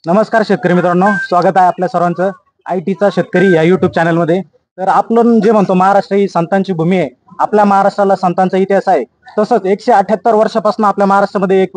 नमस्कार शेतकरी मित्रांनो, स्वागत आहे आपल्या सर्वांचं आय-टीचा शेतकरी या युट्यूब चॅनलमध्ये. तर आपण जे म्हणतो महाराष्ट्र ही संतांची भूमी आहे, आपल्या महाराष्ट्राला संतांचा इतिहास आहे. तसंच 178 वर्षापासून आपल्या महाराष्ट्रामध्ये एक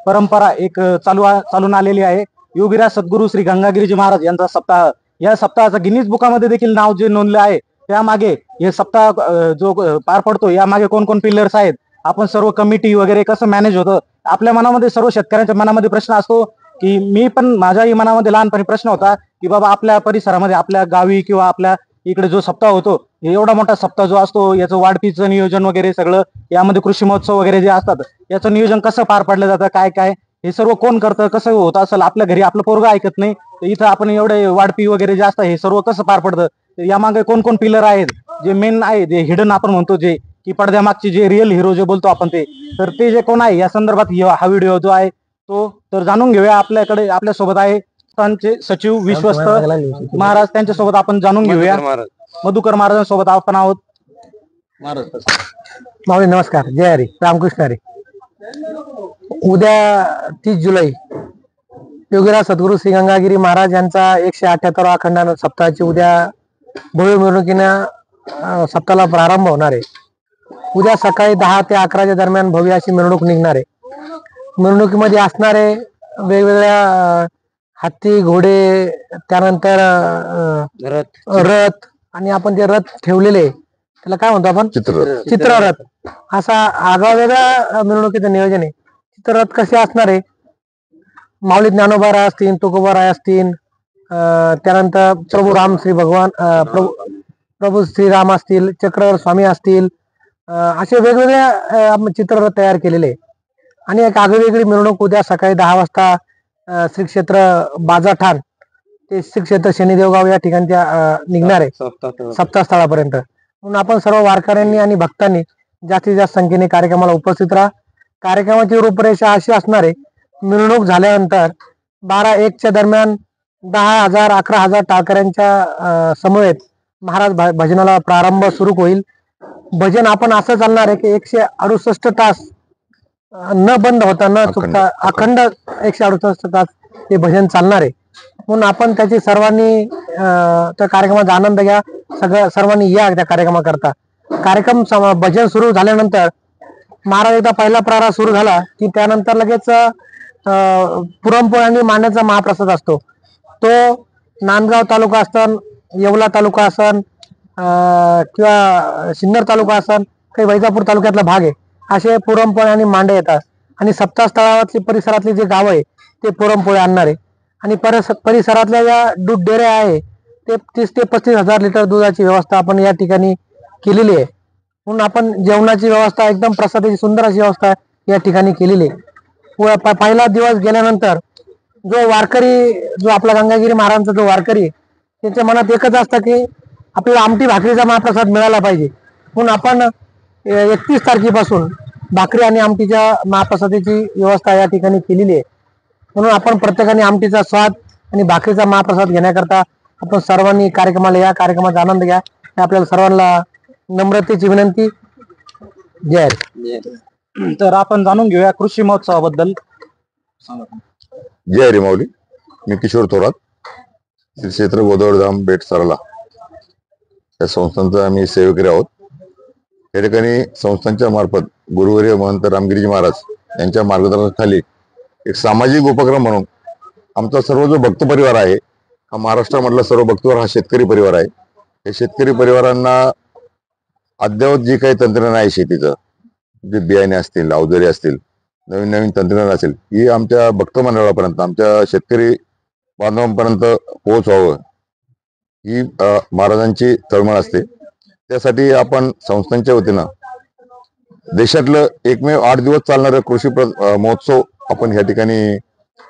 परंपरा चालून आलेली आहे. योगीराज सद्गुरू श्री गंगागिरीजी महाराज यांचा सप्ताह, या सप्ताहाचं गिनीज बुकामध्ये देखील नाव जे नोंदलं आहे, त्यामागे हे सप्ताह जो पार पडतो यामागे कोण कोण पिलर्स आहेत, आपण सर्व कमिटी वगैरे कसं मॅनेज होतं, आपल्या मनामध्ये सर्व शेतकऱ्यांच्या मनामध्ये प्रश्न असतो की मी पण माझ्याही मनामध्ये लहानपणी प्रश्न होता की बाबा आपल्या परिसरामध्ये आपल्या गावी किंवा आपल्या इकडे जो सप्ताह होतो, एवढा मोठा सप्ताह जो असतो याचं वाढपीचं नियोजन वगैरे सगळं, यामध्ये कृषी महोत्सव वगैरे जे असतात याचं नियोजन कसं पार पडलं जातं, काय काय हे सर्व कोण करतं, कसं होत असेल, आपल्या घरी आपलं पोरगा ऐकत नाही तर इथं आपण एवढे वाढपी वगैरे जे असतं हे सर्व कसं पार पडतं, यामागे कोण कोण पिलर आहेत, जे मेन आहे जे हिडन आपण म्हणतो, जे की पडद्यामागचे जे रिअल हिरो जे बोलतो आपण ते जे कोण आहे या संदर्भात हा व्हिडिओ जो आहे तो तर जाणून घेऊया. आपल्या सोबत आहे त्यांचे सचिव विश्वस्त महाराज, त्यांच्यासोबत आपण जाणून घेऊया. मधुकर महाराजांसोबत आपण आहोत. माऊली नमस्कार, जय हरी, रामकृष्ण हरी. उद्या 30 जुलै योगीराज सद्गुरू श्री गंगागिरी महाराज यांचा 178वा अखंडानंद सप्ताहाची उद्या भव्य मिरवणुकीनं सप्ताहाला प्रारंभ होणार आहे. उद्या सकाळी 10 ते 11च्या दरम्यान भव्य अशी मिरवणूक निघणार आहे. मिरवणुकीमध्ये असणारे वेगवेगळ्या हत्ती, घोडे, त्यानंतर रथ, आणि आपण जे रथ ठेवलेले त्याला काय म्हणतो आपण, चित्ररथ, असा आगळा मिरवणुकीचं नियोजन आहे. चित्ररथ कसे असणार आहे, माऊली ज्ञानोबाराय असतील, तुकोबाराय असतील, त्यानंतर प्रभू राम श्री भगवान प्रभू श्रीराम असतील, चक्रधर स्वामी असतील, असे वेगवेगळ्या चित्ररथ तयार केलेले. आणि एक आगळीवेगळी मिरवणूक उद्या सकाळी 10 वाजता श्री क्षेत्र बाजाठाण ते श्री क्षेत्र शनिदेवगाव या ठिकाणच्या निघणार आहे सप्ताहस्थळापर्यंत. म्हणून आपण सर्व वारकऱ्यांनी आणि भक्तांनी जास्तीत जास्त संख्येने कार्यक्रमाला उपस्थित राहा. कार्यक्रमाची रूपरेषा अशी असणार आहे, मिरवणूक झाल्यानंतर 12-1च्या दरम्यान 10,000 11,000 टाळकऱ्यांच्या समवेत महाराज भजनाला प्रारंभ सुरू होईल. भजन आपण असं चालणार आहे की 168 तास न बंद होता न चुकता अखंड 168 तास हे भजन चालणार आहे. म्हणून आपण त्याची सर्वांनी त्या कार्यक्रमाचा आनंद घ्या. सर्वांनी या त्या कार्यक्रमाकरता. कार्यक्रम भजन सुरू झाल्यानंतर महाराज एकदा पहिला प्रारा सुरू झाला की त्यानंतर लगेच पुरणपोळी आणि मांड्याचा महाप्रसाद असतो. तो नांदगाव तालुका असन, येवला तालुका असन, किंवा सिन्नर तालुका असन, काही वैजापूर तालुक्यातला भाग आहे, असे पुरणपोळी आणि मांडे येतात. आणि सप्ताहस्थळातली परिसरातली जे गाव आहे ते पुरणपोळी आणणार आहे. आणि परिसरातल्या या दूध डेऱ्या आहे ते 30 ते 35 हजार लिटर दुधाची व्यवस्था आपण या ठिकाणी केलेली आहे. म्हणून आपण जेवणाची व्यवस्था, एकदम प्रसादाची सुंदर अशी व्यवस्था या ठिकाणी केलेली आहे. पहिला दिवस गेल्यानंतर जो वारकरी, जो आपला गंगागिरी महाराजांचा जो वारकरी, त्यांच्या मनात एकच असतं की आपल्याला आमटी भाकरीचा महाप्रसाद मिळाला पाहिजे. म्हणून आपण 31 तारखेपासून भाकरी आणि आमटीच्या महाप्रसादाची व्यवस्था या ठिकाणी केलेली आहे. म्हणून आपण प्रत्येकाने आमटीचा स्वाद आणि भाकरीचा महाप्रसाद घेण्याकरता आपण सर्वांनी कार्यक्रमाला या, कार्यक्रमाचा आनंद घ्या. आपल्याला सर्वांना नम्रतेची विनंती. जय. तर आपण जाणून घेऊया कृषी महोत्सवाबद्दल. जय हरी माऊली. मी किशोर थोरात, श्री क्षेत्र गोदावरीधाम बेट सरला या संस्थांचा आम्ही सेवेकरी आहोत. या ठिकाणी संस्थांच्या मार्फत गुरुवर्य महंत रामगिरीजी महाराज यांच्या मार्गदर्शनाखाली एक सामाजिक उपक्रम म्हणून आमचा सर्व जो भक्त परिवार आहे, हा महाराष्ट्रामधला सर्व भक्त परिवार हा शेतकरी परिवार आहे. हे शेतकरी परिवारांना अद्ययावत जी काही तंत्रज्ञान आहे शेतीचं, जे बियाणे असतील, अवजारे असतील, नवीन नवीन तंत्रज्ञान असेल, ही आमच्या भक्त मंडळापर्यंत, आमच्या शेतकरी बांधवांपर्यंत पोहोचवावं ही महाराजांची तळमळ असते. त्यासाठी आपण संस्थांच्या वतीनं देशातलं एकमेव 8 दिवस चालणारं कृषी महोत्सव आपण या ठिकाणी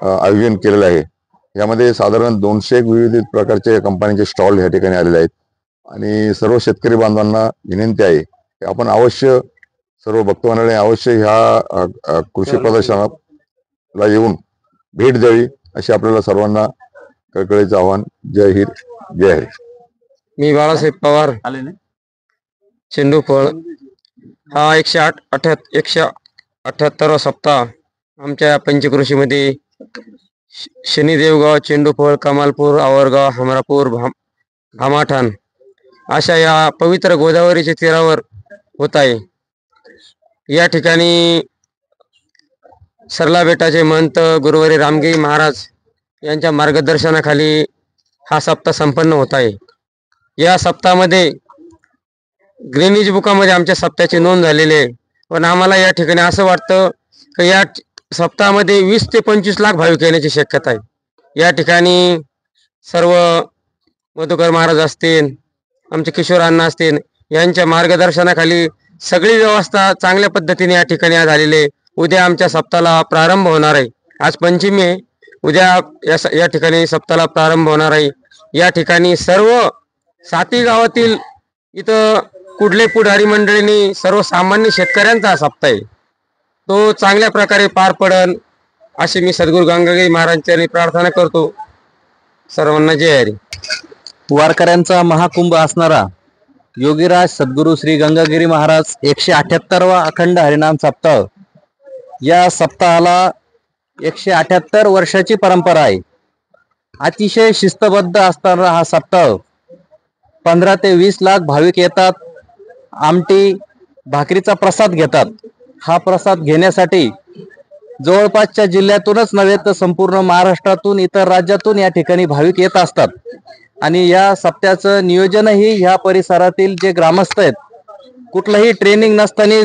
आयोजन केलेलं आहे. यामध्ये साधारण 200 विविध प्रकारचे कंपन्यांचे स्टॉल या ठिकाणी आलेले आहेत. आणि सर्व शेतकरी बांधवांना विनंती आहे की आपण अवश्य, सर्व भक्त मंडळी अवश्य ह्या कृषी प्रदर्शनाला येऊन भेट द्यावी, अशी आपल्याला सर्वांना कळकळीचं आवाहन. जय हिंद, जय हरी. मी बाळासाहेब पवार, चेंडूफळ. हा 178वा सप्ताह आमच्या पंचकृषीमध्ये शनिदेवगाव, चेंडूफळ, कमालपूर, आवरगाव, हमरापूर, भामाठाण अशा या पवित्र गोदावरीच्या तीरावर होत आहे. या ठिकाणी सरला बेटाचे महंत गुरुवारी रामगिरी महाराज यांच्या मार्गदर्शनाखाली हा सप्ताह संपन्न होत आहे. या सप्ताहामध्ये ग्रीनिज बुकामध्ये आमच्या सप्ताहाची नोंद झालेली आहे. पण आम्हाला या ठिकाणी असं वाटतं की या सप्ताहामध्ये 20 ते 25 लाख भाविक येण्याची शक्यता आहे. या ठिकाणी सर्व मधुकर महाराज असतील, आमचे किशोर अण्णा असतील, यांच्या मार्गदर्शनाखाली सगळी व्यवस्था चांगल्या पद्धतीने या ठिकाणी आज झालेली आहे. उद्या आमच्या सप्ताहाला प्रारंभ होणार आहे. आज पंचमी आहे, उद्या या ठिकाणी सप्ताहाला प्रारंभ होणार आहे. या ठिकाणी सर्व 7 गावातील इथं कुठले पुढारी मंडळींनी सर्वसामान्य शेतकऱ्यांचा हा सप्ताह आहे तो चांगल्या प्रकारे पार पडन अशी मी सद्गुरू गंगागिरी महाराजांची प्रार्थना करतो. सर्वांना जय हरी. वारकऱ्यांचा महाकुंभ असणारा योगीराज सद्गुरू श्री गंगागिरी महाराज 178वा अखंड हरिनाम सप्ताह, या सप्ताहाला 178 वर्षाची परंपरा आहे. अतिशय शिस्तबद्ध असणारा हा सप्ताह 15 ते 20 लाख भाविक येतात. आमटी भाकरीचा प्रसाद घेतात. हा प्रसाद घेण्यासाठी जवळपासच्या जिल्ह्यातूनच नव्हे तर संपूर्ण महाराष्ट्रातून, इतर राज्यातून या ठिकाणी भाविक येत असतात. आणि या सप्त्याचं नियोजनही ह्या परिसरातील जे ग्रामस्थ आहेत, कुठलंही ट्रेनिंग नसताना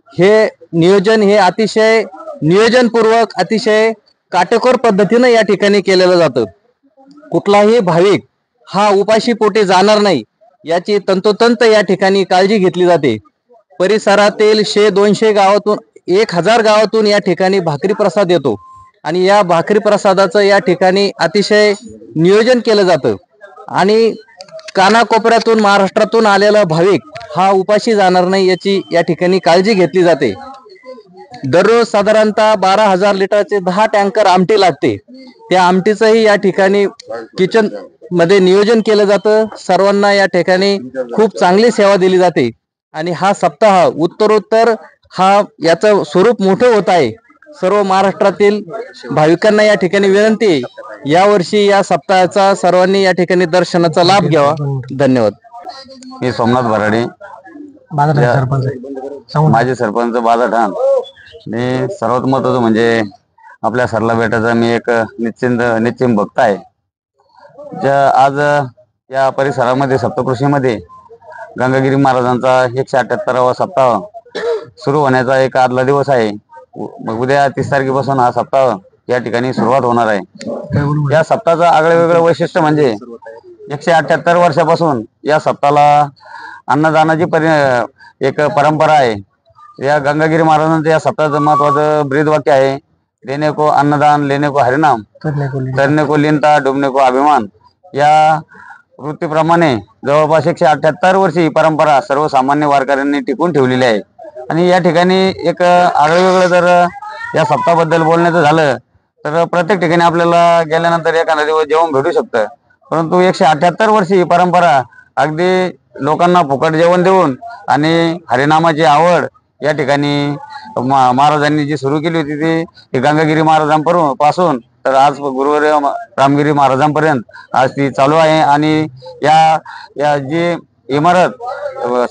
हे नियोजन हे अतिशय नियोजनपूर्वक, अतिशय काटेकोर पद्धतीनं या ठिकाणी केलेलं जातं. कुठलाही भाविक हा उपाशी पोटी जाणार नाही याची तंतोतंत या ठिकाणी काळजी घेतली जाते. परिसरातील 100-200 गावातून 1000 गावातून या ठिकाणी भाकरी प्रसाद येतो आणि या भाकरी प्रसादाचं या ठिकाणी अतिशय नियोजन केलं जातं. आणि कानाकोपऱ्यातून, महाराष्ट्रातून आलेला भाविक हा उपाशी जाणार नाही याची या ठिकाणी काळजी घेतली जाते. दररोज साधारणतः 12,000 लिटरचे 10 टँकर आमटी लागते. त्या आमटीचंही या ठिकाणी किचन मध्ये नियोजन केलं जातं. सर्वांना या ठिकाणी खूप चांगली सेवा दिली जाते आणि हा सप्ताह उत्तरोत्तर याचं स्वरूप मोठं होत आहे. सर्व महाराष्ट्रातील भाविकांना या ठिकाणी विनंती आहे, यावर्षी या सप्ताहाचा सर्वांनी या ठिकाणी दर्शनाचा लाभ घ्यावा. धन्यवाद. मी सोमनाथ भराडे, माझे सरपंच बाजाठाण. मी सर्वात महत्वाचं म्हणजे आपल्या सरला बेटाचा मी एक निश्चिम भक्त आहे. आज या परिसरामध्ये सप्तकृषीमध्ये गंगागिरी महाराजांचा 178वा सप्ताह सुरू होण्याचा एक आदला दिवस आहे. मग उद्या 30 तारखेपासून हा सप्ताह या ठिकाणी सुरुवात होणार आहे. या सप्ताहाचं आगळं वेगळं वैशिष्ट्य म्हणजे 178 वर्षापासून या सप्ताहाला अन्नदानाची एक परंपरा आहे. या गंगागिरी महाराजांचं या सप्ताहाचं महत्वाचं ब्रीदवाक्य आहे, देने को अन्नदान, लेने को हरिनाम, तरने को लीनता, डुबने को अभिमान. या वृत्तीप्रमाणे जवळपास 178 वर्षी ही परंपरा सर्वसामान्य वारकऱ्यांनी टिकून ठेवलेली आहे. आणि या ठिकाणी एक आगळं जर या सप्ताहाबद्दल बोलण्याचं झालं तर प्रत्येक ठिकाणी आपल्याला गेल्यानंतर एखादा दिवस जेवण भेटू शकतं. परंतु 178 वर्षी ही परंपरा अगदी लोकांना फुकट जेवण देऊन आणि हरिनामाची आवड या ठिकाणी महाराजांनी जी सुरू केली होती ती गंगागिरी महाराजांपासून तर आज गुरुवर्य रामगिरी महाराजांपर्यंत आज ती चालू आहे. आणि या जी इमारत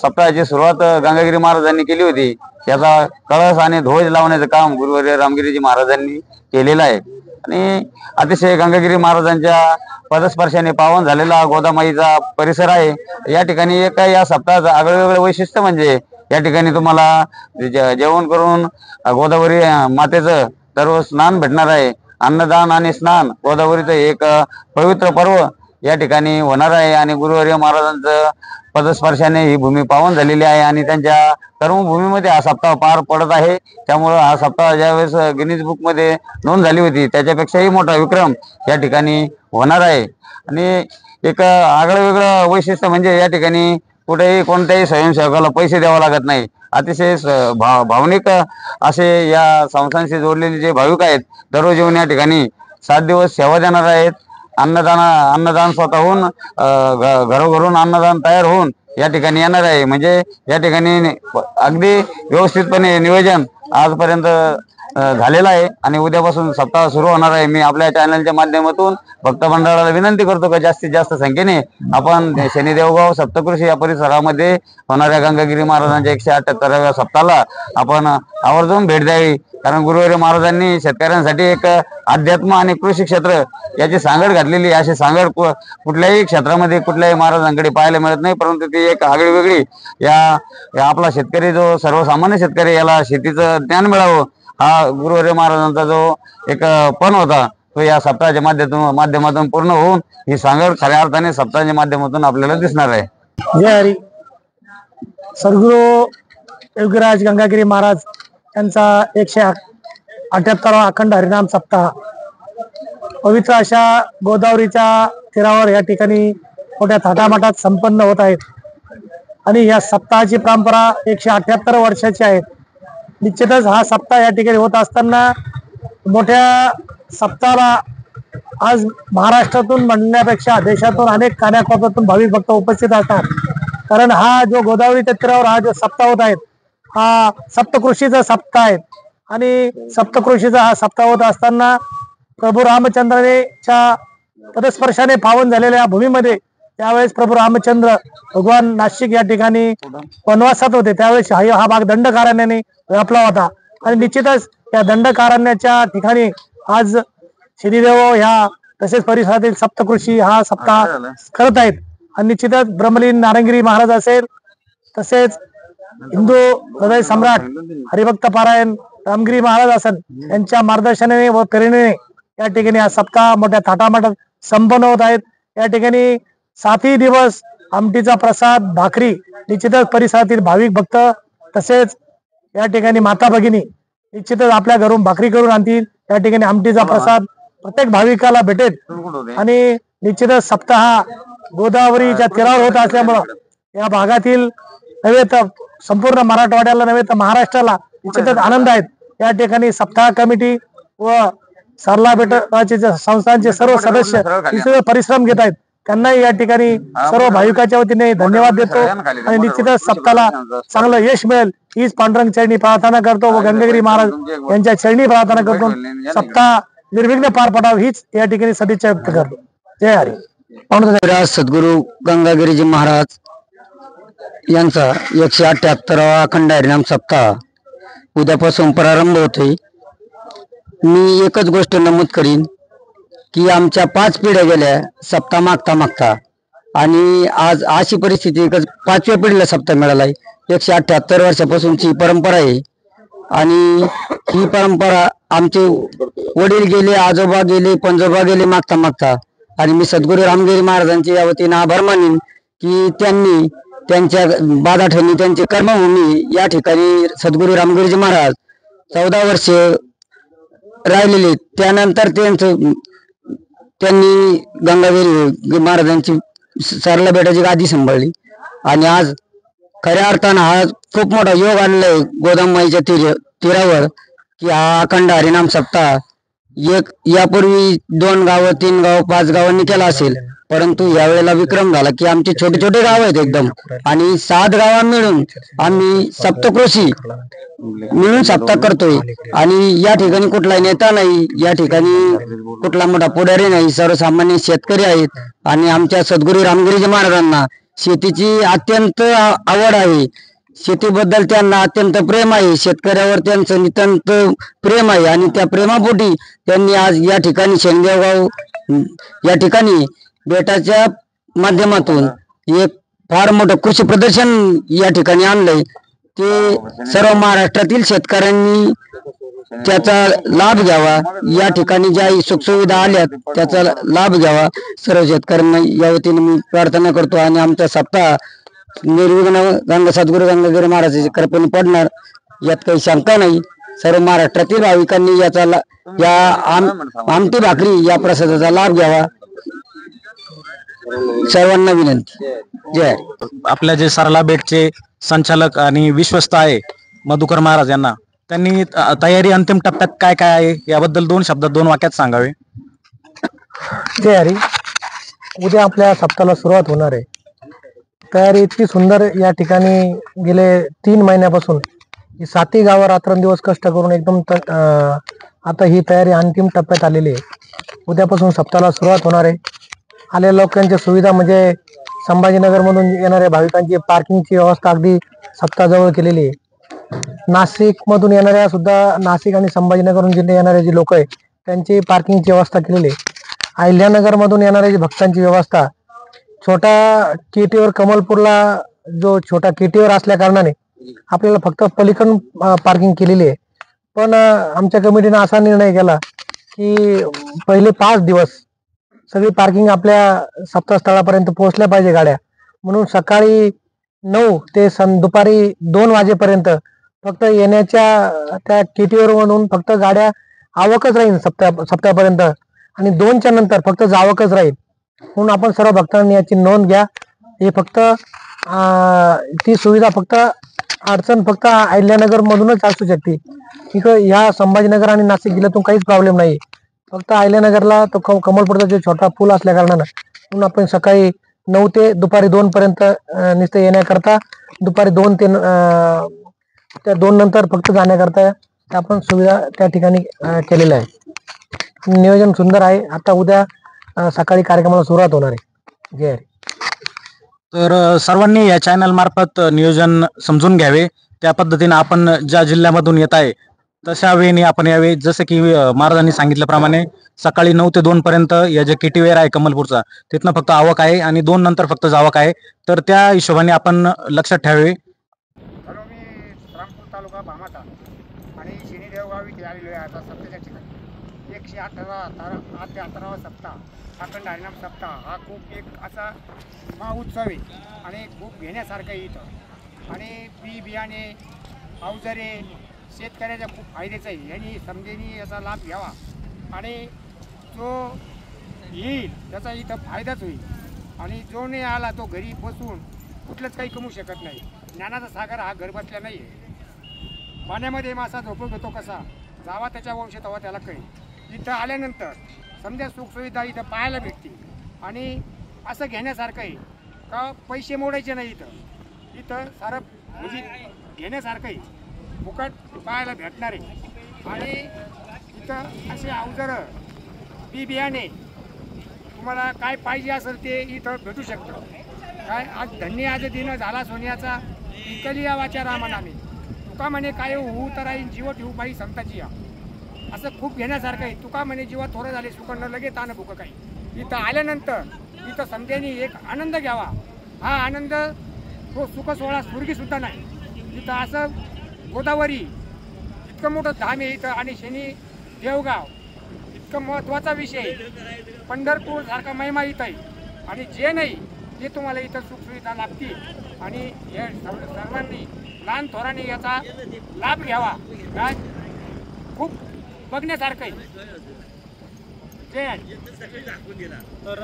सप्ताहाची सुरुवात गंगागिरी महाराजांनी केली होती त्याचा कळस आणि ध्वज लावण्याचं काम गुरुवर्य रामगिरीजी महाराजांनी केलेलं आहे. आणि अतिशय गंगागिरी महाराजांच्या पदस्पर्शाने पावन झालेला गोदामाईचा परिसर आहे. या ठिकाणी एक या सप्ताहाचं आगळं वेगळं वैशिष्ट्य म्हणजे या ठिकाणी तुम्हाला जेवण करून गोदावरी मातेचं सर्व स्नान भेटणार आहे. अन्नदान आणि स्नान गोदावरीचं एक पवित्र पर्व या ठिकाणी होणार आहे. आणि गुरुवर्य महाराजांचं पदस्पर्शाने ही भूमी पावन झालेली आहे आणि त्यांच्या कर्मभूमीमध्ये हा सप्ताह पार पडत आहे. त्यामुळं हा सप्ताह ज्यावेळेस गिनीज बुक मध्ये नोंद झाली होती त्याच्यापेक्षाही मोठा विक्रम या ठिकाणी होणार आहे. आणि एक आगळं वेगळं वैशिष्ट्य म्हणजे या ठिकाणी कुठेही कोणत्याही स्वयंसेवकाला पैसे द्यावे लागत नाही. अतिशय भावनिक असे या संस्थांशी जोडलेले जे भाविक आहेत दररोज येऊन या ठिकाणी 7 दिवस सेवा देणार आहेत. अन्नदान स्वतःहून घरोघरून अन्नदान तयार होऊन या ठिकाणी येणार आहे. म्हणजे या ठिकाणी अगदी व्यवस्थितपणे नियोजन आजपर्यंत झालेला आहे आणि उद्यापासून सप्ताह सुरू होणार आहे. मी आपल्या चॅनलच्या माध्यमातून भक्त मंडळाला विनंती करतो की जास्तीत जास्त संख्येने आपण शनिदेवगाव सप्तकृषी या परिसरामध्ये होणाऱ्या गंगागिरी महाराजांच्या 178व्या सप्ताहाला आपण आवर्जून भेट द्यावी. कारण गुरुवारी महाराजांनी शेतकऱ्यांसाठी एक अध्यात्म आणि कृषी क्षेत्र याची सांगड घातलेली. अशी सांगड कुठल्याही क्षेत्रामध्ये कुठल्याही महाराजांकडे पाहायला मिळत नाही. परंतु ती एक आगळी वेगळी या आपला शेतकरी जो सर्वसामान्य शेतकरी याला शेतीचं ज्ञान मिळावं हा गुरुवारी महाराजांचा जो एक पण होता तो या सप्ताहाच्या माध्यमातून पूर्ण होऊन ही सांगड खऱ्या अर्थाने सप्ताहाच्या माध्यमातून आपल्याला दिसणार आहे. जय हरी. सद्गुरू योगीराज गंगागिरी महाराज यांचा 178वा अखंड हरिनाम सप्ताह पवित्र अशा गोदावरीच्या तीरावर या ठिकाणी मोठ्या थाटामाटात संपन्न होत आहेत आणि या सप्ताहाची परंपरा 178 वर्षाची आहे. निश्चितच हा सप्ताह या ठिकाणी होत असताना मोठ्या सप्ताहाला आज महाराष्ट्रातून म्हणण्यापेक्षा देशातून अनेक कानाकोपऱ्यातून भाविक भक्त उपस्थित असतात. कारण हा जो गोदावरीच्या तीरावर हा जो सप्ताह होत आहे हा सप्तकृषीचा सप्ताह आहे आणि सप्तकृषीचा हा सप्ताह होत असताना प्रभू रामचंद्राच्या पदस्पर्शाने पावन झालेल्या भूमीमध्ये त्यावेळेस प्रभू रामचंद्र भगवान नाशिक या ठिकाणी वनवासात होते. त्यावेळेस हा भाग दंडकारण्याने व्यापला होता आणि निश्चितच या दंडकारण्याच्या ठिकाणी आज शनिदेव ह्या तसेच परिसरातील सप्तकृषी हा सप्ताह करत आहेत आणि निश्चितच ब्रह्मलीन नारायणगिरी महाराज असेल तसेच हिंदू हृदय सम्राट हरिभक्त पारायण रामगिरी महाराज असेल यांच्या मार्गदर्शनाने व प्रेरणेने या ठिकाणी हा सप्ताह मोठ्या थाटामाटात संपन्न होत आहेत. या ठिकाणी 7ही दिवस आमटीचा प्रसाद भाकरी निश्चितच परिसरातील भाविक भक्त तसेच या ठिकाणी माता भगिनी निश्चितच आपल्या घरून भाकरी करून आणतील. या ठिकाणी आमटीचा प्रसाद प्रत्येक भाविकाला भेटेल आणि निश्चितच सप्ताह गोदावरीच्या तीरावर होत असल्यामुळं या भागातील नव्हे तर संपूर्ण मराठवाड्याला नव्हे तर महाराष्ट्राला निश्चितच आनंद आहेत. या ठिकाणी सप्ताह कमिटी व सरला बेटाचे संस्थांचे सर्व सदस्य निश्चित परिश्रम घेत आहेत. त्यांनाही या ठिकाणी सर्व भाविकाच्या वतीने धन्यवाद देतो आणि निश्चितच सप्ताहाला चांगलं यश मिळेल हीच पांडुरंग चरणी प्रार्थना करतो व गंगागिरी महाराज यांच्या चरणी प्रार्थना करतो. सप्ताह निर्विघ्न पार पडाव हीच या ठिकाणी सदिच्छा व्यक्त करतो. जय हरी. सद्गुरू गंगागिरीजी महाराज यांचा 178वा अखंड हरिनाम सप्ताह उद्यापासून प्रारंभ होतोय. मी एकच गोष्ट नमूद करीन की आमच्या 5 पिढ्या गेल्या सप्ताह मागता आणि आज अशी परिस्थिती 5व्या पिढीला सप्ताह मिळालाय. 178 वर्षापासूनची परंपरा आहे आणि ही परंपरा आमचे वडील गेले, आजोबा गेले, पंजोबा गेले मागता आणि मी सद्गुरू रामगिरी महाराजांचे या वतीने आभार मानेन की त्यांनी त्यांच्या बादाठणी त्यांची कर्मभूमी या ठिकाणी सद्गुरू रामगिरीजी महाराज 14 वर्ष राहिलेले. त्यानंतर त्यांनी गंगागिरी महाराजांची सरला बेटाची गादी सांभाळली आणि आज खऱ्या अर्थानं हा खूप मोठा योग आणलाय गोदामाईच्या तीरावर की हा अखंड हरिनाम सप्ताह यापूर्वी 2 गावं 3 गावं 5 गावांनी केला असेल, परंतु यावेळेला विक्रम झाला की आमचे छोटे छोटे गाव आहेत एकदम आणि 7 गावा मिळून आम्ही सप्तकृषी मिळून सप्ताह करतोय. आणि या ठिकाणी कुठला नेता नाही, या ठिकाणी कुठला मोठा पुढारी नाही, सर्वसामान्य शेतकरी आहेत आणि आमच्या सद्गुरू रामगिरीजी महाराजांना शेतीची अत्यंत आवड आहे. शेतीबद्दल त्यांना अत्यंत प्रेम आहे, शेतकऱ्यावर त्यांचं नितांत प्रेम आहे आणि त्या प्रेमापोटी त्यांनी आज या ठिकाणी शनिदेवगाव या ठिकाणी बेटाच्या माध्यमातून एक फार मोठं कृषी प्रदर्शन या ठिकाणी आणलंय. ते सर्व महाराष्ट्रातील शेतकऱ्यांनी त्याचा लाभ घ्यावा. या ठिकाणी ज्या सुखसुविधा आल्यात त्याचा लाभ घ्यावा. सर्व शेतकऱ्यांना या वतीने मी प्रार्थना करतो आणि आमचा सप्ताह निर्विघ्न सद्गुरू गंगागिरी महाराजांची कृपेने पडणार यात काही शंका नाही. सर्व महाराष्ट्रातील भाविकांनी याचा या आमटी भाकरी या प्रसादाचा लाभ घ्यावा. सर्वांना विनंती. जय. आपल्या जे सरला बेटचे संचालक आणि विश्वस्त आहे मधुकर महाराज यांना त्यांनी तयारी अंतिम टप्प्यात काय काय आहे याबद्दल 2 शब्दात 2 वाक्यात सांगावे. जय हरी. उद्या आपल्या सप्ताहाला सुरुवात होणार आहे. तयारी इतकी सुंदर या ठिकाणी गेले 3 महिन्यापासून ही 7ही गावं रात्रंदिवस कष्ट करून एकदम आता ही तयारी अंतिम टप्प्यात आलेली आहे. उद्यापासून सप्ताहाला सुरुवात होणार आहे. आलेल्या लोकांच्या सुविधा म्हणजे संभाजीनगरमधून येणाऱ्या भाविकांची पार्किंगची व्यवस्था अगदी सप्ताहाजवळ केलेली आहे. नाशिकमधून येणाऱ्या सुद्धा नाशिक आणि संभाजीनगरहून जिथे येणारे जे लोक आहे त्यांची पार्किंगची व्यवस्था केलेली आहे. अहिल्यानगरमधून येणाऱ्या भक्तांची व्यवस्था छोटा केटीवर कमलपूरला जो छोटा केटीवर असल्या कारणाने आपल्याला फक्त पलीकडून पार्किंग केलेली आहे. पण आमच्या कमिटीने असा निर्णय केला की पहिले 5 दिवस सगळी पार्किंग आपल्या सप्ताहस्थळापर्यंत पोहोचल्या पाहिजे गाड्या, म्हणून सकाळी 9 ते दुपारी 2 वाजेपर्यंत फक्त येण्याच्या त्या केटीवर म्हणून फक्त गाड्या आवकच राहील सप्ताहापर्यंत आणि 2च्या नंतर फक्त जावकच राहील. म्हणून आपण सर्व भक्तांनी याची नोंद घ्या. हे फक्त ती सुविधा फक्त अडचण फक्त अहिल्यानगर मधूनच असू शकते. इकडं ह्या संभाजीनगर आणि नाशिक जिल्ह्यातून काहीच प्रॉब्लेम नाही. फक्त अहिल्यानगरला तो कमलपूरचा जो छोटा पूल असल्या कारणानं म्हणून आपण सकाळी 9 ते दुपारी 2 पर्यंत नुसतं येण्याकरता, दुपारी 2 ते त्या 2 नंतर फक्त जाण्याकरता आपण सुविधा त्या ठिकाणी केलेल्या आहे. नियोजन सुंदर आहे. आता उद्या सकाळी कार्यक्रमाला सुरुवात होणार आहे. जय हरी. तर सर्वांनी या चॅनल मार्फत नियोजन समजून घ्यावे. त्या पद्धतीने आपण ज्या जिल्ह्यामधून येत आहे तशा वेळी आपण यावे. जसं की महाराजांनी सांगितल्याप्रमाणे सकाळी 9 ते 2 पर्यंत या जे केटीवेअर आहे कमलपूरचा तिथनं फक्त आवक आहे आणि 2 नंतर फक्त जावक आहे. तर त्या हिशोबाने आपण लक्षात ठेवावे. हॅलो, मी रामपूर तालुका भामाटा आणि शनिदेव गाव इथे आलेलो आहे. आता सप्ताहाच्या ठिकाणी 118 ते 18वा सप्ताह अखंड हरिनाम सप्ताह हा खूप एक असा महाउत्सव आहे आणि खूप घेण्यासारखं आहे इथं. आणि बियाणे अवजारे शेतकऱ्याच्या खूप फायद्याचं आहे. यांनी समजेनी याचा लाभ घ्यावा आणि जो येईल त्याचा इथं फायदाच होईल. आणि जो नाही आला तो घरी बसून कुठलंच काही कमवू शकत नाही. ज्ञानाचा सागर हा घर बसल्या नाही आहे. पाण्यामध्ये मासा झोपून घेतो कसा, जावा त्याच्या वंश तवा त्याला कळेल. इथं आल्यानंतर समजा सुखसुविधा इथं पाहायला भेटते आणि असं घेण्यासारखं आहे का पैसे मोडायचे नाही. इथं सारं म्हणजे घेण्यासारखं आहे, फुकट पाहायला भेटणार आहे. आणि इथं असे अवजारं बियाणे तुम्हाला काय पाहिजे असेल ते इथं भेटू शकतं. काय आज धन्य आज दिन झाला सोन्याचा इकली या वाचा रामानामी, तुका म्हणे काय होऊ तर आई जीव ठेवू बाई संताची या. असं खूप घेण्यासारखं आहे. तुका म्हणे जीवा थोडं झाले सुकणं लगे ताण भुकं काही. इथं आल्यानंतर इथं समजेनी एक आनंद घ्यावा. हा आनंद तो सुख सोहळा स्वर्गीसुद्धा नाही. इथं असं गोदावरी इतकं मोठं धाम आहे इथं आणि शनी देवगाव इतकं महत्त्वाचा विषय. पंढरपूर सारखा महिमा इथं आहे आणि जे नाही ते तुम्हाला इथं सुखसुविधा लागतील. आणि हे सर्वांनी लहान थोरांनी याचा लाभ घ्यावा. काय खूप बघण्यासारखं आहे. जय. तर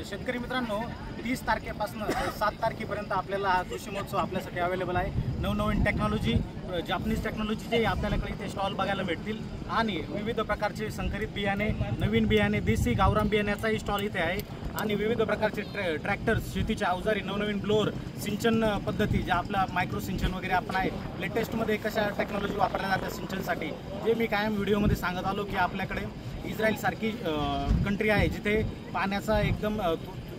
शेतकरी मित्रांनो, 30 तारखेपासून 7 तारखेपर्यंत आपल्याला हा कृषी महोत्सव आपल्यासाठी अवेलेबल आहे. नवनवीन टेक्नॉलॉजी, जापनीज टेक्नॉलॉजीचे आपल्याकडे इथे स्टॉल बघायला भेटतील आणि विविध प्रकारचे संकरित बियाणे, नवीन बियाणे, देशी गावरान बियाण्याचाही स्टॉल इथे आहे. आणि विविध प्रकारचे ट्रॅक्टर्स, शेतीच्या अवजारी, नवनवीन ब्लोअर, सिंचन पद्धती ज्या आपला मायक्रो सिंचन वगैरे आपण आहे. लेटेस्टमध्ये कशा टेक्नॉलॉजी वापरल्या जातात सिंचनसाठी जे मी कायम व्हिडिओमध्ये सांगत आलो की आपल्याकडे इस्रायलसारखी कंट्री आहे जिथे पाण्याचा एकदम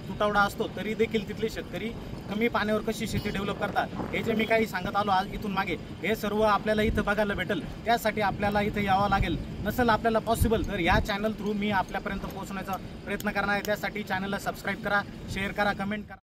तुटवडा असतो तरी देखील तिथले शेतकरी कमी पाण्यावर कशी शेती डेव्हलप करतात हे जे मी काही सांगत आलो आज इथून मागे हे सर्व आपल्याला इथं बघायला भेटेल. त्यासाठी आपल्याला इथं यावं लागेल. नसेल आपल्याला पॉसिबल तर या चॅनल थ्रू मी आपल्यापर्यंत पोहोचण्याचा प्रयत्न करणार आहे. त्यासाठी चॅनलला सबस्क्राईब करा, शेअर करा, कमेंट करा.